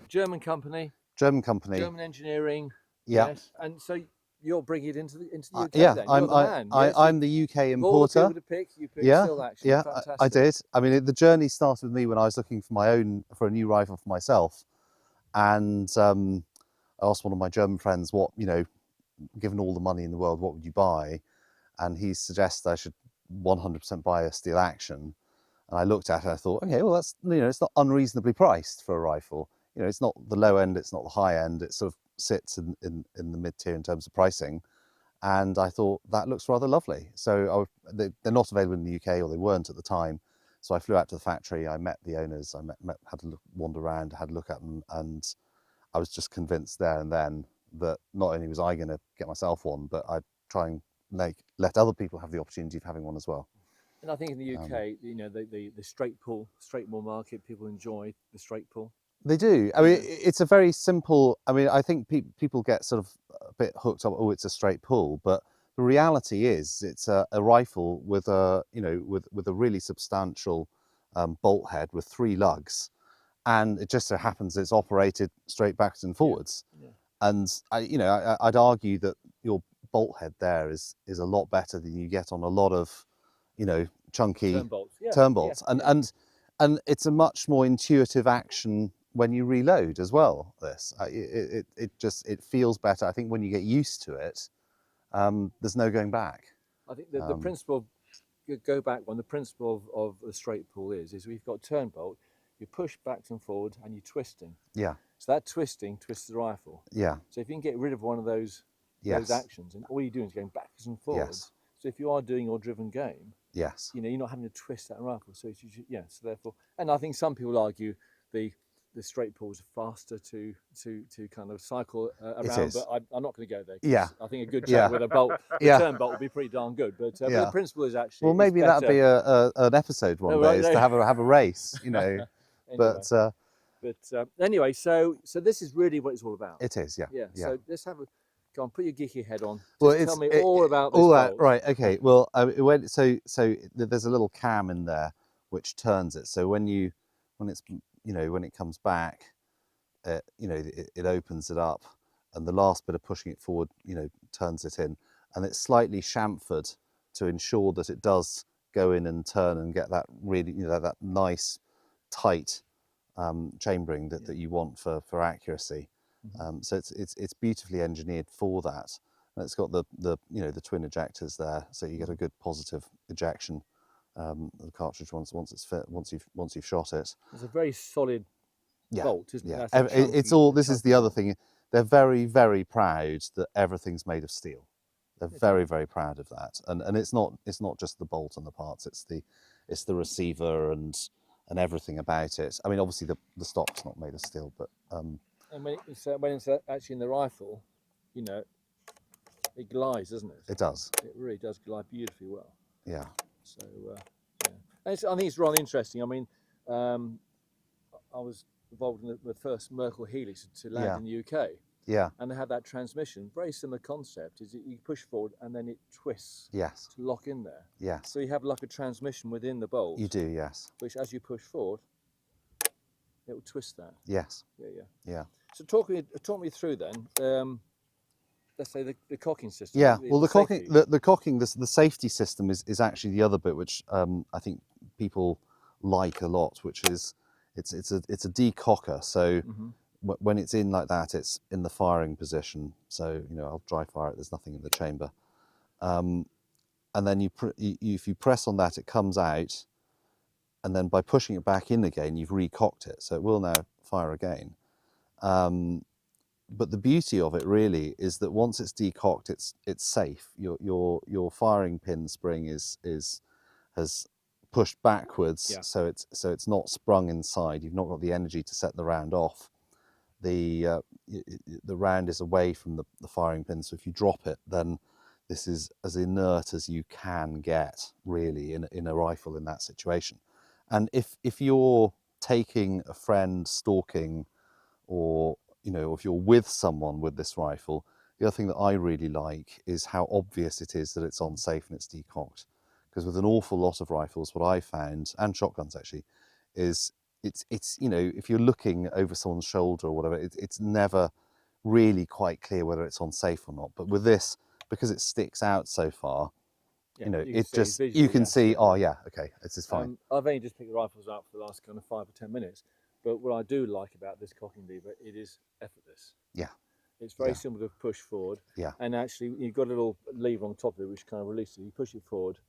German company. German company. German engineering. Yeah. Yes. And so you're bringing it into the UK Yeah, then. You're the man. I'm the UK of all the importer. people to pick, you picked Yeah, Still Action. yeah, Fantastic. I did. I mean, the journey started with me when I was looking for a new rifle for myself, and I asked one of my German friends, what, given all the money in the world, what would you buy? And he suggested I should 100% buy a Steel Action. And I looked at it and I thought, okay, well, that's, it's not unreasonably priced for a rifle. It's not the low end, it's not the high end. It sort of sits in the mid tier in terms of pricing. And I thought that looks rather lovely. So they're not available in the UK, or they weren't at the time. So I flew out to the factory. I met the owners. I had to wander around, had a look at them, and I was just convinced there and then that not only was I going to get myself one, but I'd try and let other people have the opportunity of having one as well. And I think in the UK, the straight pull market, people enjoy the straight pull. They do. I mean, it's a very simple. I mean, I think people get sort of a bit hooked up. Oh, it's a straight pull, but the reality is, it's a rifle with a with a really substantial bolt head with 3 lugs, and it just so happens it's operated straight backwards and forwards. Yeah. And I'd argue that your bolt head there is a lot better than you get on a lot of chunky turn bolts. And it's a much more intuitive action when you reload as well. It feels better. I think when you get used to it, there's no going back. I think the principle, go back one, the principle of the straight pull is we've got turn bolt, you push back and forward and you're twisting. Yeah. So that twisting twists the rifle. Yeah. So if you can get rid of one of those actions, and all you're doing is going backwards and forwards. Yes. So if you are doing your driven game, yes, you're not having to twist that rifle. So so therefore, and I think some people argue the straight pulls are faster to kind of cycle around, but I'm not going to go there. Yeah, I think a good chat with a bolt, turn bolt would be pretty darn good. But the principle is actually well, maybe that'd be an episode one day, is to have a race, anyway. But anyway, so this is really what it's all about. It is, yeah. So let's have a go on. Put your geeky head on. Tell me all about this. All that, right? Okay. Well, so there's a little cam in there which turns it. So when it comes back, it opens it up, and the last bit of pushing it forward, turns it in, and it's slightly chamfered to ensure that it does go in and turn and get that really, that nice tight chambering that you want for accuracy. So it's beautifully engineered for that, and it's got the twin ejectors there, so you get a good positive ejection of the cartridge once it's fit, once you've shot it. It's a very solid bolt, isn't it? Yeah, it's all. This is the other thing. They're very, very proud that everything's made of steel. They're very, very proud of that, and it's not just the bolt and the parts. It's the receiver and everything about it. I mean, obviously the stock's not made of steel, but and when it's actually in the rifle, it glides, doesn't it? It does. It really does glide beautifully well. Yeah. So and I think it's really interesting. I mean, I was involved in the first Merkel Helix to land in the UK. Yeah. And they had that transmission. Very similar concept. Is you push forward and then it twists. Yes. To lock in there. Yes. So you have like a transmission within the bolt. You do, yes. Which, as you push forward, it will twist that. Yes. Yeah. So talk me through then. Let's say the cocking system. Yeah. Well, the cocking, the safety system is actually the other bit which I think people like a lot, which is it's a decocker. So. Mm-hmm. When it's in like that, it's in the firing position. So I'll dry fire it. There's nothing in the chamber, and then if you press on that, it comes out, and then by pushing it back in again, you've recocked it, so it will now fire again. But the beauty of it really is that once it's decocked, it's safe. Your firing pin spring has pushed backwards, so it's not sprung inside. You've not got the energy to set the round off. The round is away from the firing pin, so if you drop it, then this is as inert as you can get, really, in a rifle in that situation. And if you're taking a friend stalking, or if you're with someone with this rifle, the other thing that I really like is how obvious it is that it's on safe and it's decocked. Because with an awful lot of rifles, what I found, and shotguns actually, is it's you know, if you're looking over someone's shoulder or whatever, it's never really quite clear whether it's on safe or not. But with this, because it sticks out so far, Yeah, you know, you can it see just visually, you can yes, see. Oh definitely. yeah, okay, this is fine. I've only just picked the rifles up for the last kind of 5 or 10 minutes, but what I do like about this cocking lever, it is effortless. Yeah, It's very yeah, simple to push forward, yeah, and actually you've got a little lever on top of it which kind of releases it. You push it forward,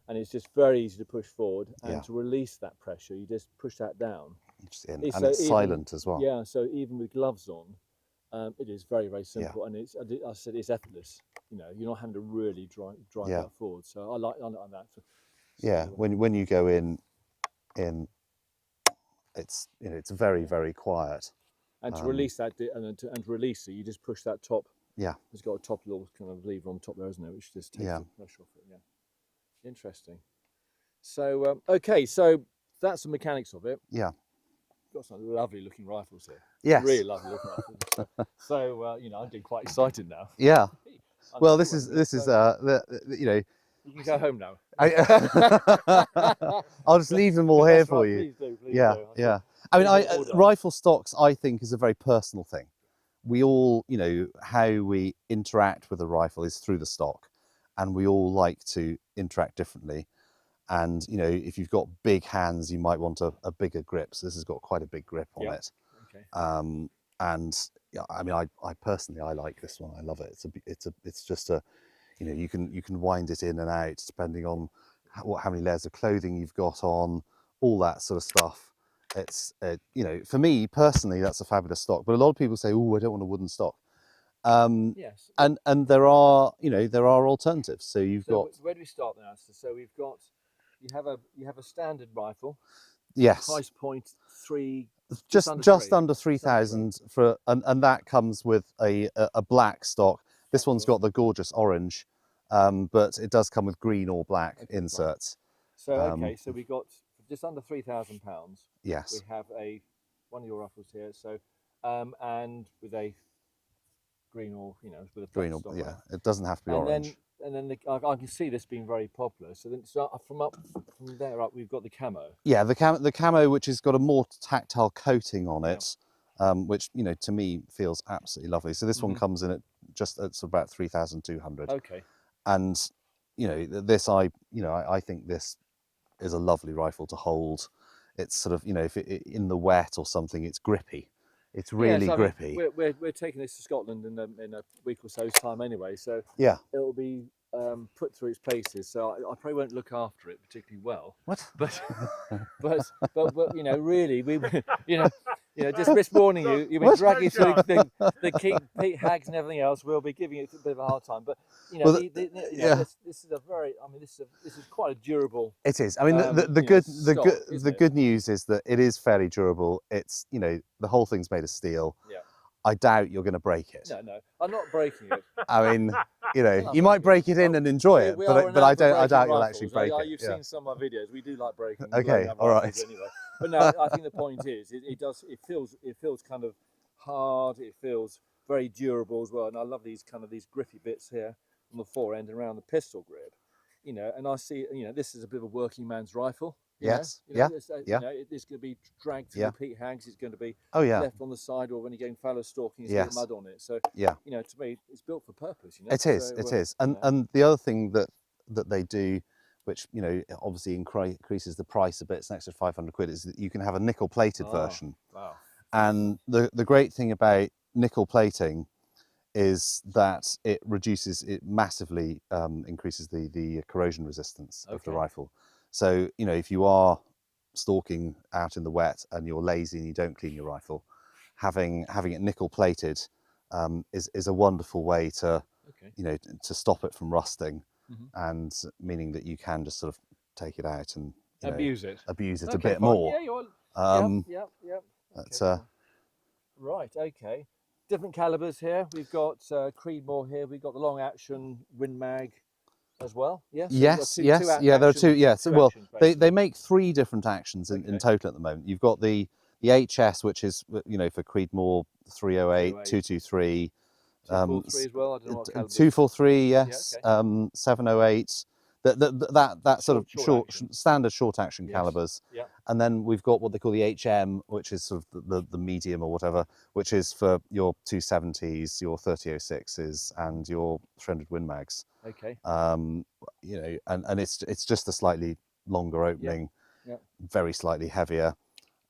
and it's just very easy to push forward, yeah. and to release that pressure, you just push that down. Just in, It's and so it's even, silent as well. yeah, so even with gloves on, it is very, very Yeah, simple, and I said it's effortless. You know, you're not having to really drive yeah, that forward. So I like that. So yeah. When you go in, it's, you know, it's very, yeah. very quiet. And to release that, and to release it, you just push that top. Yeah, It's got a top little kind of lever on top there, isn't it? Which just takes yeah, the pressure off it. Yeah, interesting. So okay, so that's the mechanics of it. yeah. Got some lovely looking rifles here. Yes. Really lovely looking rifles. So you know, I'm getting quite excited now. Yeah. I'm Well, through one of it, so you know, you can go home now. I'll just leave them all here That's for right. you. Please do. Please Yeah, do. yeah. I mean, All done. rifle stocks, I think, is a very personal thing. We all, you know, how we interact with a rifle is through the stock, and we all like to interact differently. And you know, if you've got big hands, you might want a bigger grip. So this has got quite a big grip on it. Okay. And yeah, I mean, I personally, I like this one. I love it. It's just a, you know, you can wind it in and out depending on how many layers of clothing you've got on, all that sort of stuff. It's you know, for me personally, that's a fabulous stock. But a lot of people say, oh, I don't want a wooden stock. Yes. And there are, you know, there are alternatives. So you've got, where do we start then, Alistair? So we've got you have a standard rifle. yes, Price point three. just under 3,000 for, and that comes with a black stock. This one's got the gorgeous orange, but it does come with green or black inserts. So okay, so we got just under £3,000. Yes. We have one of your rifles here. So and with a green or with a Green or, stock, yeah, it doesn't have to be orange. And then I can see this being very popular. So then from there up, we've got the camo. Yeah, the camo, which has got a more tactile coating on it, which, you know, to me feels absolutely lovely. So this one comes in at it's about 3,200. Okay. And you know, this I think this is a lovely rifle to hold. It's sort of, you know, if in the wet or something, it's grippy. It's really grippy. We're taking this to Scotland in a week or so's time anyway, so yeah, it'll be put through its paces. So I probably won't look after it particularly well. What? But you know, really, just warning you, you'll be dragging through the peat hags and everything else. We'll be giving it a bit of a hard time, but you know, this is a very, I mean, this is quite a durable. It is. I mean, the good news is that it is fairly durable. It's, you know, the whole thing's made of steel. Yeah. I doubt you're going to break it. No, I'm not breaking it. I mean, you know, you might break it in and enjoy it, but I doubt you'll actually break it. You've seen some of my videos. We do like breaking. Okay, all right. Anyway, but no, I think the point is, it feels kind of hard. It feels very durable as well, and I love these grippy bits here on the fore end and around the pistol grip. You know, and I see, you know, this is a bit of a working man's rifle. Yes. It's going to be dragged through the peat hags. It's going to be left on the side, or when you're going fallow stalking, you get mud on it. So you know, to me, it's built for purpose. You know, it is. And the other thing that they do, which, you know, obviously increases the price a bit, it's an extra 500 quid, is that you can have a nickel plated version. Wow. And the great thing about nickel plating is that it massively increases the corrosion resistance of the rifle. So, you know, if you are stalking out in the wet and you're lazy and you don't clean your rifle, having it nickel plated is a wonderful way to, you know, to stop it from rusting, and meaning that you can just sort of take it out and abuse it a bit more. Right. Okay. Different calibers here. We've got Creedmoor here. We've got the long action Win Mag as well. Yes. Yes. Yeah, there are two. Yes. Well, they make 3 different actions in total at the moment. You've got the HS, which is, you know, for Creedmoor 308, 223, 243 as well. I don't know what caliber. 243. Yes. 708. that sort of Short action. standard short action Yes. calibers. Yeah. And then we've got what they call the HM, which is sort of the medium or whatever, which is for your 270s, your 3006s, and your 300 Win Mags. Okay. You know, and it's just a slightly longer opening, Yeah. very slightly heavier.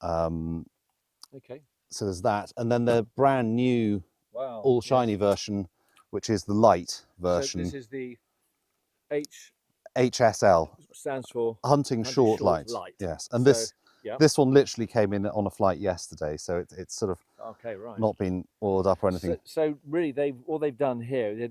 Okay. So there's that, and then the brand new, Wow. all shiny version, which is the light version. So this is the HSL. Stands for Hunting short light. Yes, and this one literally came in on a flight yesterday, so it's sort of not been oiled up or anything. So really, all they've done here,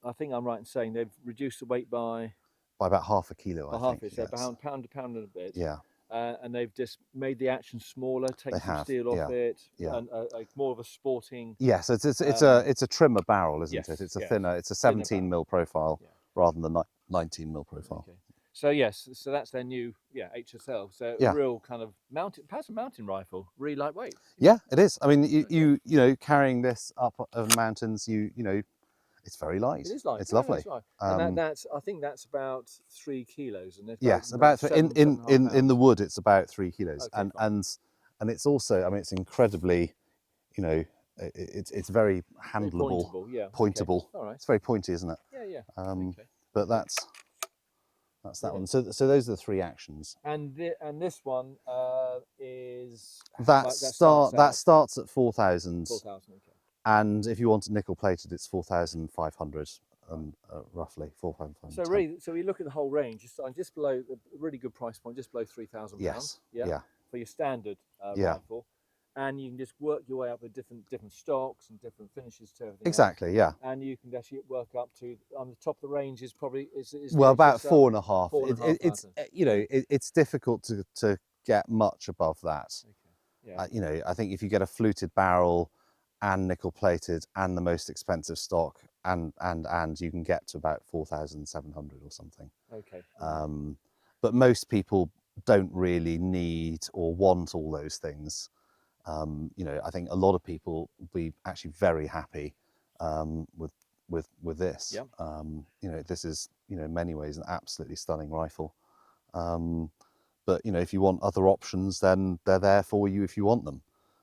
I think I'm right in saying they've reduced the weight by about half a kilo. I think. So pound and a bit. Yeah. And they've just made the action smaller, taken some steel off it, and more of a sporting. Yes, it's a trimmer barrel, isn't it? It's a thinner. It's a 17mm profile rather than the 19mm profile. Okay. So yes, so that's their new HSL. So a real kind of perhaps a mountain rifle, really lightweight. Yeah, it is. I mean, you know, carrying this up of mountains, you know, it's very light. It is light. It's lovely. That's right. And I think that's about 3 kilos. And yes, about in the wood, it's about 3 kilos. Okay, and it's also, I mean, it's incredibly, you know, it's very handleable, pointable. Okay. All right. It's very pointy, isn't it? Yeah. But that's that one. So those are the 3 actions. And this one is that starts at 4,000. 4,000. Okay. And if you want it nickel plated, it's 4,500, roughly 4,500. So we look at the whole range, just below a really good price point, just below £3,000. Yes. For your standard rifle, and you can just work your way up with different stocks and different finishes to everything. Exactly. Else. And you can actually work up to on the top of the range is probably well about 4.5. It's you know it's difficult to get much above that. Okay. Yeah. You know, I think if you get a fluted barrel and nickel plated and the most expensive stock and you can get to about 4,700 or something. Okay. But most people don't really need or want all those things. You know, I think a lot of people will be actually very happy with this. Yeah. You know, this is, you know, in many ways an absolutely stunning rifle. But you know, if you want other options, then they're there for you if you want them.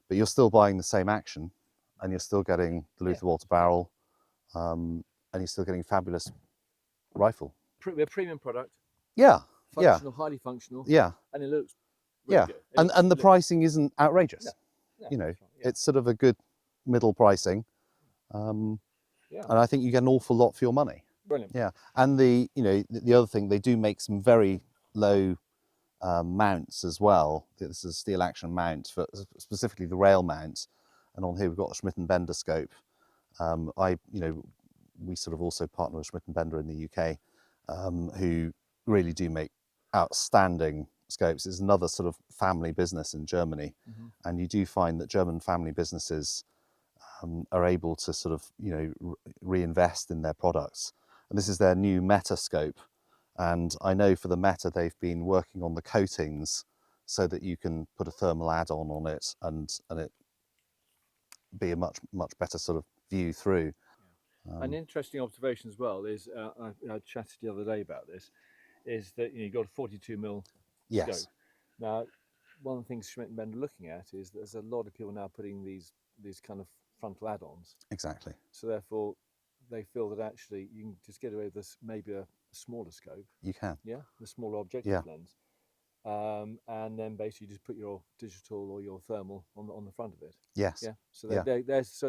But you're still buying the same action, and you're still getting the Luther Walter barrel, and you're still getting a fabulous rifle. A premium product. Yeah. Functional, highly functional. Yeah. And it looks really good. And the pricing isn't outrageous. No, you know, it's sort of a good middle pricing. And I think you get an awful lot for your money. Brilliant. Yeah. And the other thing, they do make some very low mounts as well. This is a steel action mount for specifically the rail mount. And on here we've got a Schmidt & Bender scope. We sort of also partner with Schmidt & Bender in the UK, who really do make outstanding scopes. It's another sort of family business in Germany, and you do find that German family businesses are able to sort of, you know, reinvest in their products. And this is their new Meta scope, and I know for the Meta they've been working on the coatings so that you can put a thermal add-on on it and it be a much better sort of view through. An interesting observation as well is I chatted the other day about this, is that you've got a 42mm scope. Now, one of the things Schmidt & Bender are looking at is that there's a lot of people now putting these kind of frontal add-ons. Exactly. So therefore, they feel that actually you can just get away with this, maybe a smaller scope. You can. Yeah, the smaller objective lens. And then basically just put your digital or your thermal on the front of it. Yes. Yeah. So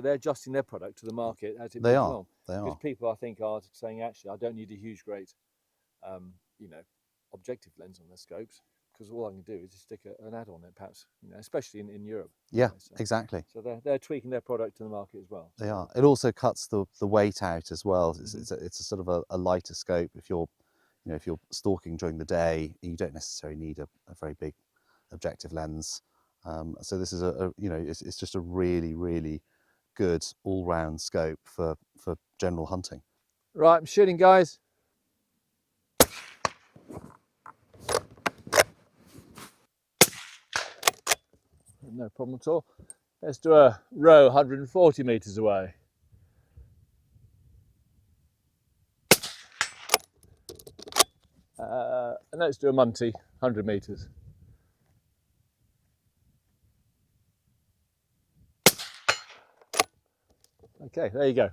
they're adjusting their product to the market as it moves along. They are. Because people, I think, are saying actually I don't need a huge great, objective lens on their scopes, because all I can do is just stick an add on it, perhaps, especially in Europe. Yeah, exactly. So they're tweaking their product to the market as well. They are. It also cuts the weight out as well. It's a sort of a lighter scope. If you're stalking during the day, you don't necessarily need a very big objective lens. So this is it's just a really, really good all-round scope for general hunting. Right, I'm shooting, guys. No problem at all. Let's do a row 140 meters away. And let's do a Munty, 100 metres. Okay, there you go.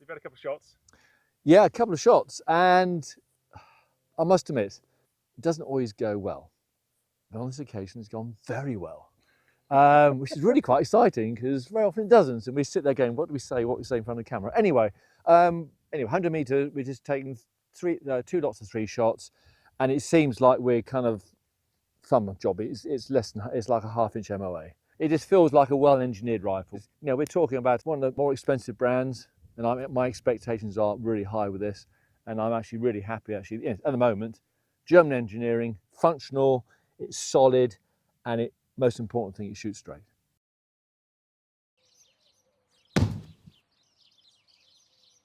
You've had a couple of shots. Yeah, a couple of shots, and I must admit, it doesn't always go well. But on this occasion, it's gone very well, which is really quite exciting because very often it doesn't. And we sit there going, what do we say? What do we say in front of the camera? Anyway, 100 metres, we're just taking 2 lots of 3 shots, and it seems like we're kind of thumb job. It's less than, it's like a half-inch MOA. It just feels like a well-engineered rifle. You know, we're talking about one of the more expensive brands, and my expectations are really high with this, and I'm actually really happy. Actually, at the moment, German engineering, functional, it's solid, and most important thing, it shoots straight.